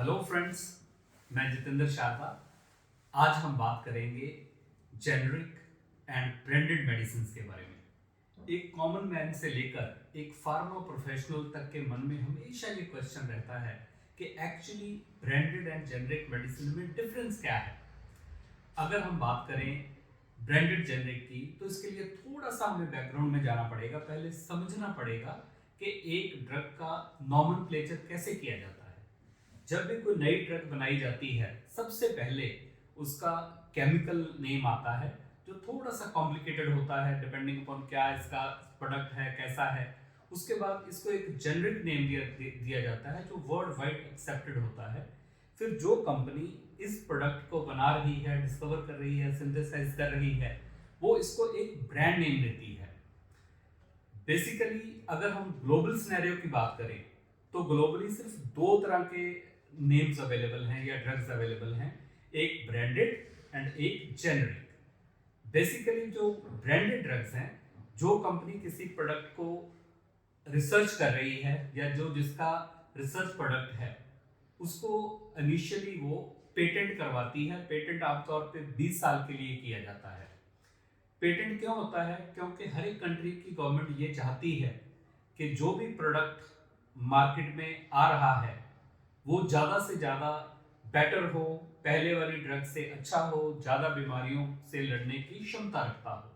Hello friends, मैं जितेंद्र शाह। आज हम बात करेंगे जेनरिक एंड ब्रांडेड मेडिसिन के बारे में। एक कॉमन मैन से लेकर एक फार्मा प्रोफेशनल तक के मन में हमेशा ये क्वेश्चन रहता है कि actually branded and generic medicine में डिफरेंस क्या है। अगर हम बात करें ब्रांडेड जेनरिक की, तो इसके लिए थोड़ा सा हमें बैकग्राउंड में जाना पड़ेगा। पहले समझना पड़ेगा कि एक ड्रग का नॉमेनक्लेचर कैसे किया जाता है। जब भी कोई नई ड्रग बनाई जाती है, सबसे पहले उसका केमिकल नेम आता है, जो थोड़ा सा कॉम्प्लिकेटेड होता है डिपेंडिंग अपॉन क्या इसका प्रोडक्ट है, कैसा है। उसके बाद इसको एक जेनरिक नेम दिया जाता है, जो वर्ल्ड वाइड एक्सेप्टेड होता है। फिर जो कंपनी इस प्रोडक्ट को बना रही है, डिस्कवर कर रही है, सिंथेसाइज कर रही है, वो इसको एक ब्रांड नेम देती है। बेसिकली अगर हम ग्लोबल सिनेरियो की बात करें, तो ग्लोबली सिर्फ दो तरह के नेम्स अवेलेबल हैं या ड्रग्स अवेलेबल हैं, एक ब्रांडेड एंड एक जेनरिक। बेसिकली जो ब्रांडेड ड्रग्स हैं, जो कंपनी किसी प्रोडक्ट को रिसर्च कर रही है या जो जिसका रिसर्च प्रोडक्ट है, उसको इनिशियली वो पेटेंट करवाती है। पेटेंट आमतौर पे 20 साल के लिए किया जाता है। पेटेंट क्यों होता है? क्योंकि हर एक कंट्री की गवर्नमेंट ये चाहती है कि जो भी प्रोडक्ट मार्केट में आ रहा है वो ज़्यादा से ज़्यादा बेटर हो, पहले वाली ड्रग से अच्छा हो, ज़्यादा बीमारियों से लड़ने की क्षमता रखता हो।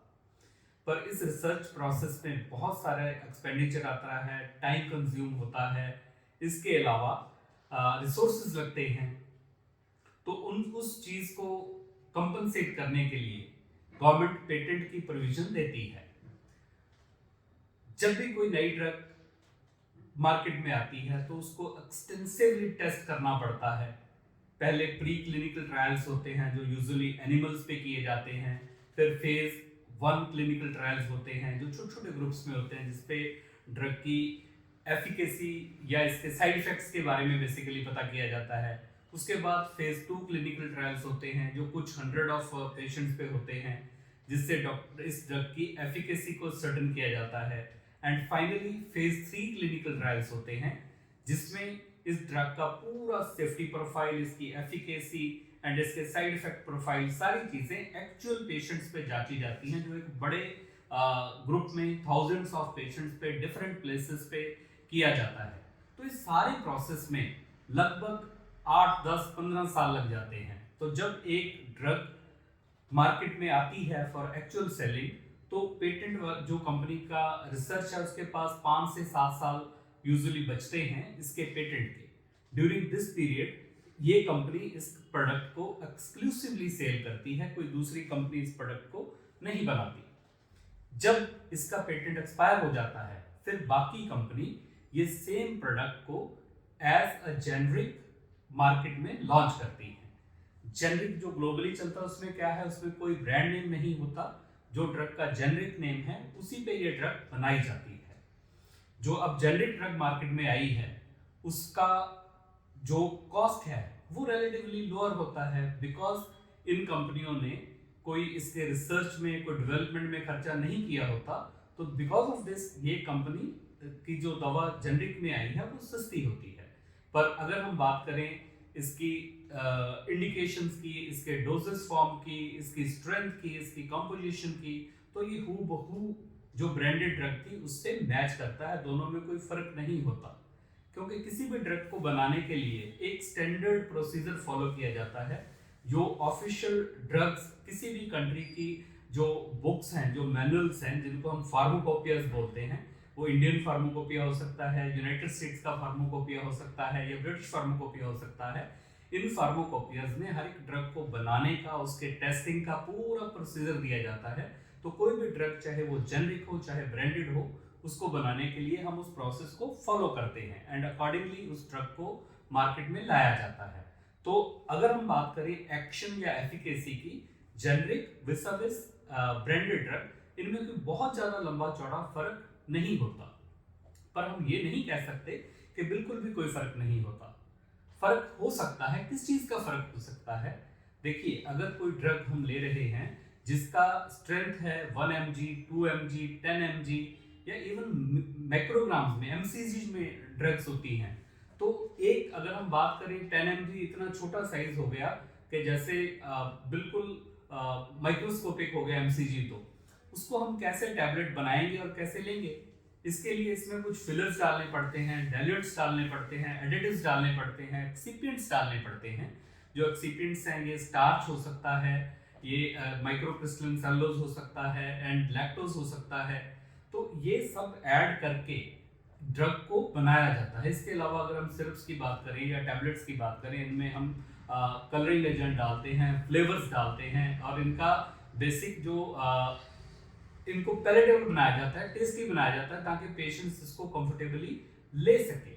पर इस रिसर्च प्रोसेस में बहुत सारा एक्सपेंडिचर आता है, टाइम कंज्यूम होता है, इसके अलावा रिसोर्सेज लगते हैं। तो उस चीज़ को कंपनसेट करने के लिए गवर्नमेंट पेटेंट की प्रोविजन देती है। जब भी कोई नई ड्रग मार्केट में आती है तो उसको एक्सटेंसिवली टेस्ट करना पड़ता है। पहले प्री क्लिनिकल ट्रायल्स होते हैं जो यूजुअली एनिमल्स पे किए जाते हैं। फिर फेज 1 क्लिनिकल ट्रायल्स होते हैं जो छोटे छोटे ग्रुप्स में होते हैं, जिसपे ड्रग की एफिकेसी या इसके साइड इफेक्ट्स के बारे में बेसिकली पता किया जाता है। उसके बाद फेज 2 क्लिनिकल ट्रायल्स होते हैं जो कुछ 100 ऑफ पेशेंट्स पे होते हैं, जिससे डॉक्टर इस ड्रग की एफिकेसी को सर्टन किया जाता है। And finally phase 3 clinical trials होते हैं, जिसमें इस ड्रग का पूरा सेफ्टी प्रोफाइल, इसकी एफिकेसी एंड इसके साइड इफेक्ट प्रोफाइल, सारी चीजें एक्चुअल पेशेंट्स पे जांची जाती हैं, जो एक बड़े ग्रुप में थाउजेंड्स ऑफ पेशेंट्स पे डिफरेंट प्लेसेस पे किया जाता है। तो इस सारे प्रोसेस में लगभग 8, 10, 15 साल लग जाते हैं। तो जब एक ड्रग मार्केट में आती है फॉर एक्चुअल सेलिंग, तो पेटेंट जो कंपनी का रिसर्च है उसके पास 5 से 7 साल यूजुअली बचते हैं इसके पेटेंट के। ड्यूरिंग दिस पीरियड ये कंपनी इस प्रोडक्ट को एक्सक्लूसिवली सेल करती है, कोई दूसरी कंपनी इस प्रोडक्ट को नहीं बनाती। जब इसका पेटेंट एक्सपायर हो जाता है, फिर बाकी कंपनी ये सेम प्रोडक्ट को एज अ जेनरिक मार्केट में लॉन्च करती है। जेनरिक जो ग्लोबली चलता है उसमें क्या है, उसमें कोई ब्रांड नेम नहीं होता। जो ड्रग का जेनरिक नेम है उसी पे ये ड्रग बनाई जाती है। जो अब जेनरिक ड्रग मार्केट में आई है, उसका जो कॉस्ट है वो रिलेटिवली लोअर होता है, बिकॉज इन कंपनियों ने कोई इसके रिसर्च में, कोई डेवलपमेंट में खर्चा नहीं किया होता। तो बिकॉज ऑफ दिस ये कंपनी की जो दवा जेनरिक में आई है वो सस्ती होती है। पर अगर हम बात करें इसकी इंडिकेशंस की, इसके डोजेस फॉर्म की, इसकी स्ट्रेंथ की, इसकी कंपोजिशन की, तो ये हूबहू जो ब्रांडेड ड्रग थी उससे मैच करता है। दोनों में कोई फर्क नहीं होता, क्योंकि किसी भी ड्रग को बनाने के लिए एक स्टैंडर्ड प्रोसीजर फॉलो किया जाता है। जो ऑफिशियल ड्रग्स किसी भी कंट्री की जो बुक्स हैं, जो मैनुअल्स हैं, जिनको हम फार्माकोपियाज बोलते हैं, वो इंडियन फार्माकोपिया हो सकता है, यूनाइटेड स्टेट्स का फार्माकोपिया हो सकता है, या ब्रिटिश फार्माकोपिया हो सकता है। इन फार्माकोपियाज में हर एक ड्रग को बनाने का, उसके टेस्टिंग का पूरा प्रोसीजर दिया जाता है। तो कोई भी ड्रग, चाहे वो जेनरिक हो चाहे ब्रांडेड हो, उसको बनाने के लिए हम उस प्रोसेस को फॉलो करते हैं एंड अकॉर्डिंगली उस ड्रग को मार्केट में लाया जाता है। तो अगर हम बात करें एक्शन या एफिकेसी की, जेनरिक विसेस ब्रांडेड ड्रग, इनमें कोई बहुत ज्यादा लंबा चौड़ा फर्क नहीं होता। पर हम ये नहीं कह सकते कि बिल्कुल भी कोई फर्क नहीं होता। फर्क हो सकता है। किस चीज का फर्क हो सकता है? देखिए, अगर कोई ड्रग हम ले रहे हैं जिसका स्ट्रेंथ है 1 mg, 2 mg, 10 mg, या इवन माइक्रोग्राम्स में, एमसीजी में ड्रग्स होती हैं, तो एक अगर हम बात करें 10 mg इतना छोटा साइज हो गया कि जैसे बिल्कुल माइक्रोस्कोपिक हो गया एमसीजी, तो उसको हम कैसे टैबलेट बनाएंगे और कैसे लेंगे? इसके लिए इसमें कुछ फिलर्स डालने पड़ते हैं, डाइल्यूएंट्स डालने पड़ते हैं, एडिटिव्स डालने पड़ते हैं, एक्सिपिएंट्स डालने पड़ते हैं। जो एक्सिपिएंट्स हैं ये स्टार्च हो सकता है, ये माइक्रोक्रिस्टलाइन सेलुलोज हो सकता है एंड लैक्टोज हो सकता है। तो ये सब ऐड करके ड्रग को बनाया जाता है। इसके अलावा अगर हम सिरप्स की बात करें या टैबलेट्स की बात करें, इनमें हम कलरिंग एजेंट डालते हैं, फ्लेवर्स डालते हैं और इनका बेसिक जो इनको पैलेटेबल बनाया जाता है, टेस्टी बनाया जाता है ताकि पेशेंट्स इसको कंफर्टेबली ले सके।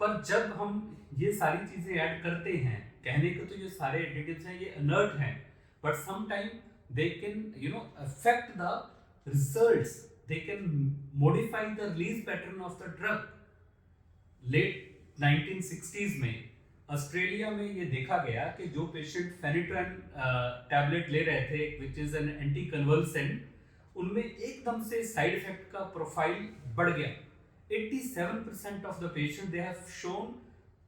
पर जब हम ये सारी चीजें ऐड करते हैं, कहने को तो ये सारे एडिटिव्स हैं ये इनर्ट हैं, but some time they can affect the results, they can modify the release pattern of the drug. Late 1960s में ऑस्ट्रेलिया में ये देखा गया कि जो पेशेंट फेनिट्रेन टैबलेट ले रहे थे which is an anti convulsant, उनमें एकदम से साइड इफेक्ट का प्रोफाइल बढ़ गया। 87% of the patient they have shown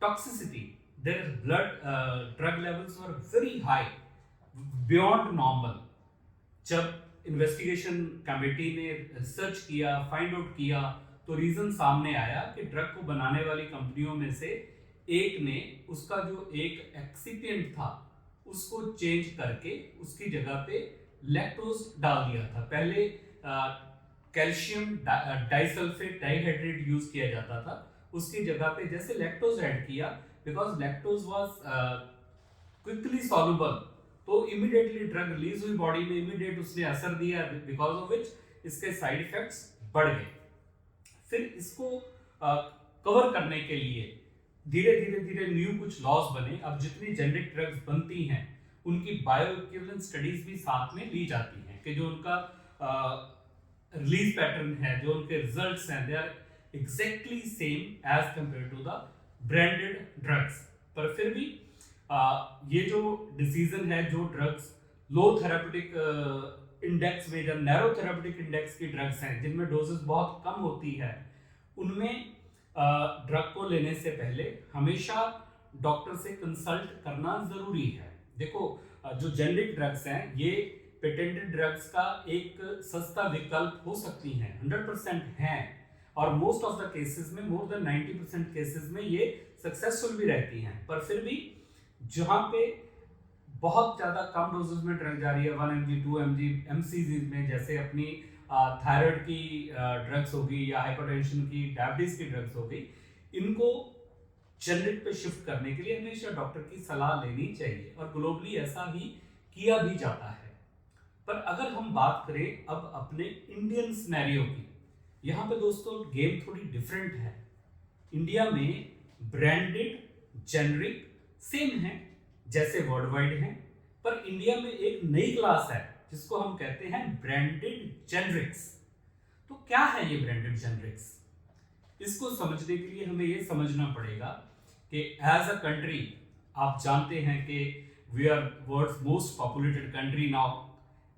toxicity, their blood drug levels were very high, beyond normal। जब इन्वेस्टिगेशन कमेटी ने रिसर्च किया, फाइंड आउट किया, तो रीजन सामने आया कि ड्रग को बनाने वाली कंपनियों में से एक ने उसका जो एक एक्सिपिएंट था उसको चेंज करके उसकी जगह पे लैक्टोज डाल दिया था। पहले कैल्शियम डाइसल्फेट डाइहाइड्रेट यूज किया जाता था, उसकी जगह पे जैसे लैक्टोज ऐड किया, because lactose was quickly soluble, तो इमीडिएटली ड्रग रिलीज हुई बॉडी में, इमीडिएट उसने असर दिया, बिकॉज ऑफ विच इसके साइड इफेक्ट्स बढ़ गए। फिर इसको कवर करने के लिए धीरे धीरे न्यू कुछ लॉज बने। अब जितनी जेनेरिक ड्रग्स बनती हैं उनकी बायो इक्विवेलेंट स्टडीज भी साथ में ली जाती हैं कि जो उनका रिलीज पैटर्न है, जो उनके रिजल्ट्स हैं, they are exactly same as compare to the branded drugs. पर फिर भी ये जो डिसीजन है, जो ड्रग्स लो थेराप्यूटिक इंडेक्स में, जब नैरो थेराप्यूटिक इंडेक्स की ड्रग्स हैं जिनमें डोजेस बहुत कम होती है, उनमें ड्रग को लेने से पहले हमेशा डॉक्टर से कंसल्ट करना जरूरी है। देखो जो जेनेरिक ड्रग्स हैं ये पेटेंटेड ड्रग्स का एक सस्ता विकल्प हो सकती हैं, 100% हैं, और मोस्ट ऑफ द केसेस में, मोर देन 90% केसेस में ये सक्सेसफुल भी रहती हैं। पर फिर भी जहां पे बहुत ज्यादा कम डोजेस में ड्रग जा रही है, 1 mg 2 mg एमसीजी में, जैसे अपनी थायराइड की ड्रग्स होगी या हाइपरटेंशन की, डायबिटीज की ड्रग्स हो गई, इनको जेनेरिक पे शिफ्ट करने के लिए हमेशा डॉक्टर की सलाह लेनी चाहिए और ग्लोबली ऐसा ही किया भी जाता है। पर अगर हम बात करें अब अपने इंडियन सिनेरियो की, यहाँ पे दोस्तों गेम थोड़ी डिफरेंट है। इंडिया में ब्रांडेड जेनेरिक सेम है जैसे वर्ल्ड वाइड है, पर इंडिया में एक नई क्लास है जिसको हम कहते हैं ब्रांडेड जेनरिक्स। तो क्या है ये ब्रांडेड जेनरिक्स? इसको समझने के लिए हमें ये समझना पड़ेगा कि एज अ कंट्री आप जानते हैं कि we are world's most populated country now,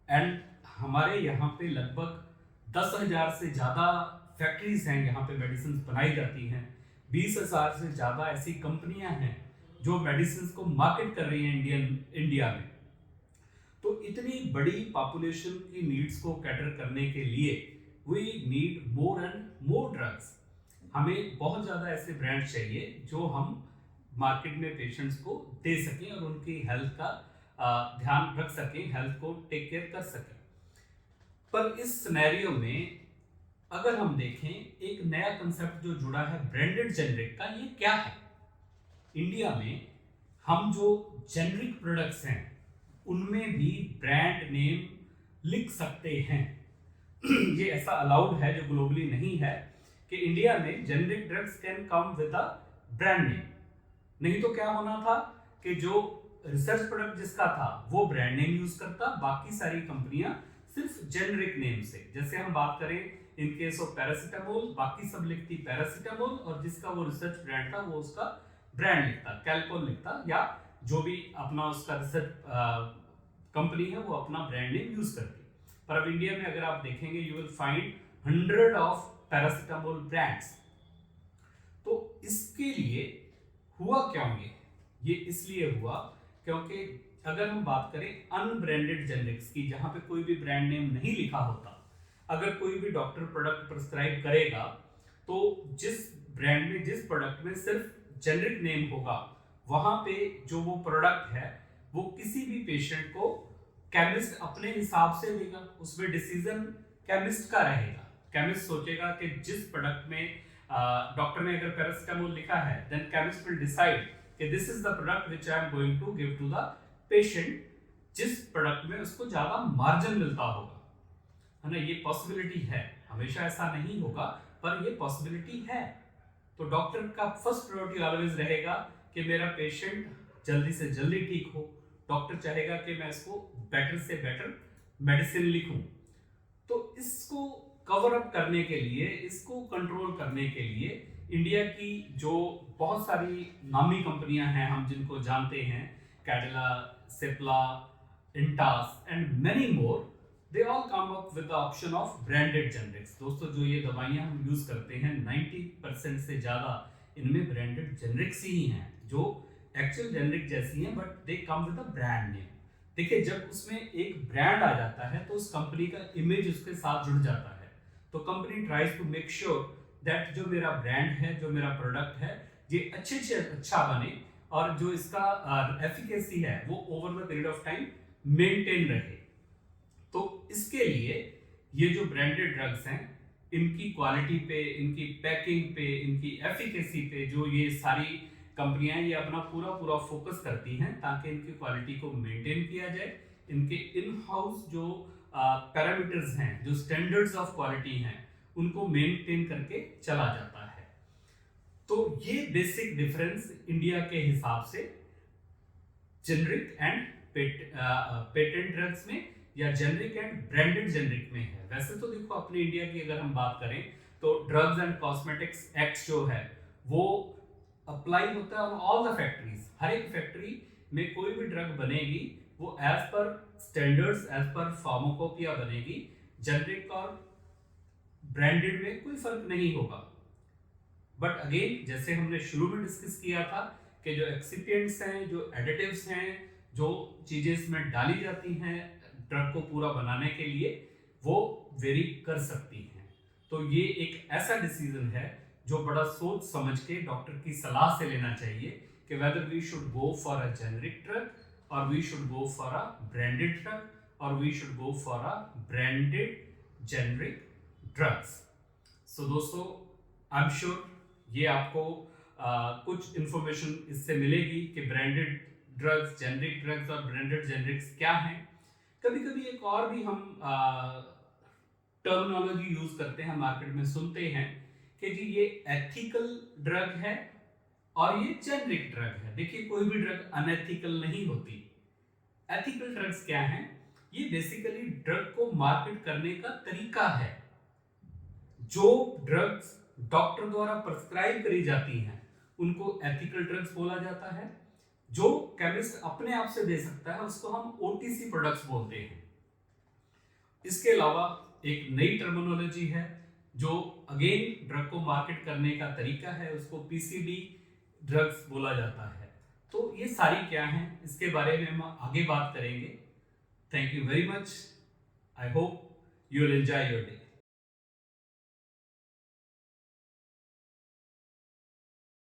and हमारे यहाँ पे लगभग 10,000 से ज़्यादा फैक्ट्रीज हैं, यहाँ पे मेडिसिन बनाई जाती हैं। 20,000 से ज़्यादा ऐसी कंपनियां हैं जो मेडिसिन को मार्केट कर रही हैं इंडिया में। तो इतनी बड़ी पॉपुलेशन की नीड्स को कैटर करने के लिए we need more and more drugs. हमें बहुत ज़्यादा ऐसे ब्रांड चाहिए जो हम मार्केट में पेशेंट्स को दे सकें और उनकी हेल्थ का ध्यान रख सकें, हेल्थ को टेक केयर कर सकें। पर इस सिनेरियो में अगर हम देखें, एक नया कंसेप्ट जो जुड़ा है ब्रांडेड जेनरिक का, ये क्या है? इंडिया में हम जो जेनरिक प्रोडक्ट्स हैं उनमें भी ब्रांड नेम लिख सकते हैं। ये ऐसा अलाउड है जो ग्लोबली नहीं है कि इंडिया में generic drugs can come with a brand name. नहीं तो क्या होना था कि जो रिसर्च प्रोडक्ट जिसका था वो ब्रांड नेम यूज करता, बाकी सारी कंपनियां सिर्फ जेनरिक नेम से। जैसे हम बात करें इन केस ऑफ पैरासीटामोल, बाकी सब लिखती पैरासीटामोल और जिसका वो रिसर्च ब्रांड था वो उसका ब्रांड लिखता, कैल्पोल लिखता, या जो भी अपना उसका रिसर्च कंपनी है वो अपना ब्रांड नेम यूज करती। पर अब इंडिया में अगर आप देखेंगे you will find 100 of paracetamol brands. तो इसके लिए हुआ क्यों ये इसलिए हुआ क्योंकि अगर हम बात करें अनब्रांडेड जेनरिक्स की, जहां पे कोई भी ब्रांड नेम नहीं लिखा होता, अगर कोई भी डॉक्टर प्रोडक्ट प्रिस्क्राइब करेगा तो जिस ब्रांड में, जिस प्रोडक्ट में सिर्फ जेनरिक नेम होगा, वहां पे जो वो प्रोडक्ट है वो किसी भी पेशेंट को केमिस्ट अपने हिसाब से देगा, उसमें डिसीजन केमिस्ट का रहेगा। केमिस्ट सोचेगा कि जिस प्रोडक्ट में डॉक्टर ने अगर पैरासिटामोल लिखा है, देन केमिस्ट विल डिसाइड कि this is the product which I am going to give to the patient, जिस प्रोडक्ट में उसको ज्यादा मार्जिन मिलता होगा, है ना। ये पॉसिबिलिटी है, हमेशा ऐसा नहीं होगा पर ये पॉसिबिलिटी है। तो डॉक्टर का फर्स्ट प्रायोरिटी ऑलवेज रहेगा कि मेरा पेशेंट जल्दी से जल्दी ठीक हो। डॉक्टर चाहेगा कि मैं इसको बेटर से बेटर मेडिसिन लिखूं। तो इसको कवर अप करने के लिए, इसको कंट्रोल करने के लिए इंडिया की जो बहुत सारी नामी कंपनियां हैं, हम जिनको जानते हैं, Cadila, Cipla, Intas and many more, they all come up with the option of branded generics. दोस्तों, जो ये दवाइयां हम यूज करते हैं, 90% से ज्यादा इनमें ब्रांडेड जेनरिक्स ही हैं, जो एक्चुअल जेनरिक जैसी हैं, but they come with a brand name. देखिए, जब उसमें एक ब्रांड आ जाता है तो उस कंपनी का इमेज उसके साथ जुड़ जाता है। तो company tries to make sure that जो मेरा ब्रांड है, जो मेरा प्रोडक्ट है, ये अच्छे से अच्छा बने और जो इसका एफिकेसी है वो over the period of time maintain रहे। तो इसके लिए ये जो ब्रांडेड ड्रग्स हैं, इनकी क्वालिटी पे, इनकी पैकिंग पे, इनकी एफिकेसी पे जो ये सारी कंपनियां ये अपना पूरा फोकस करती हैं ताकि इनकी क्वालिटी को मेंटेन किया जाए। इनके इन हाउस जो पैरामीटर्स हैं, जो स्टैंडर्ड्स ऑफ क्वालिटी हैं, उनको मेंटेन करके चला जाता है। तो ये बेसिक डिफरेंस इंडिया के हिसाब से जेनरिक एंड पेटेंट ड्रग्स में या जेनरिक एंड ब्रांडेड जेनरिक में है। वैसे तो देखो, अपने इंडिया की अगर हम बात करें तो ड्रग्स एंड कॉस्मेटिक्स एक्ट जो है वो अप्लाई होता है ऑन ऑल द फैक्ट्रीज। हर एक फैक्ट्री में कोई भी ड्रग बनेगी वो as per standards, as per pharmacopoeia बनेगी। जेनरिक और ब्रांडेड में कोई फर्क नहीं होगा। बट अगेन, जैसे हमने शुरू में डिस्कस किया था कि जो एक्सिपिएंट्स हैं, जो एडिटिव्स हैं, जो चीजें इसमें डाली जाती हैं ड्रग को पूरा बनाने के लिए, वो वेरी कर सकती हैं। तो ये एक ऐसा डिसीजन है जो बड़ा सोच समझ के डॉक्टर की सलाह से लेना चाहिए कि whether we should go for a generic drug और we should go for a branded drug और we should go for a branded generic drugs. So दोस्तों, आई एम श्योर ये आपको कुछ इंफॉर्मेशन इससे मिलेगी कि ब्रांडेड ड्रग्स, जेनरिक ड्रग्स और ब्रांडेड जेनरिक्स क्या हैं। कभी कभी एक और भी हम टर्मिनोलॉजी यूज करते हैं, मार्केट में सुनते हैं कि जी ये एथिकल ड्रग है और ये जेनरिक ड्रग है। देखिए, कोई भी ड्रग अनएथिकल नहीं होती। एथिकल ड्रग्स क्या हैं? ये बेसिकली ड्रग को मार्केट करने का तरीका है। जो ड्रग्स डॉक्टर द्वारा प्रिस्क्राइब करी जाती हैं उनको एथिकल ड्रग्स बोला जाता है। जो केमिस्ट अपने आप से दे सकता है उसको हम ओटीसी प्रोडक्ट्स बोलते हैं। इसके अलावा एक नई टर्मिनोलॉजी है जो अगेन ड्रग को मार्केट करने का तरीका है, उसको पीसीडी ड्रग्स बोला जाता है। तो ये सारी क्या हैं, इसके बारे में हम आगे बात करेंगे। Thank you very much. I hope you will enjoy your day.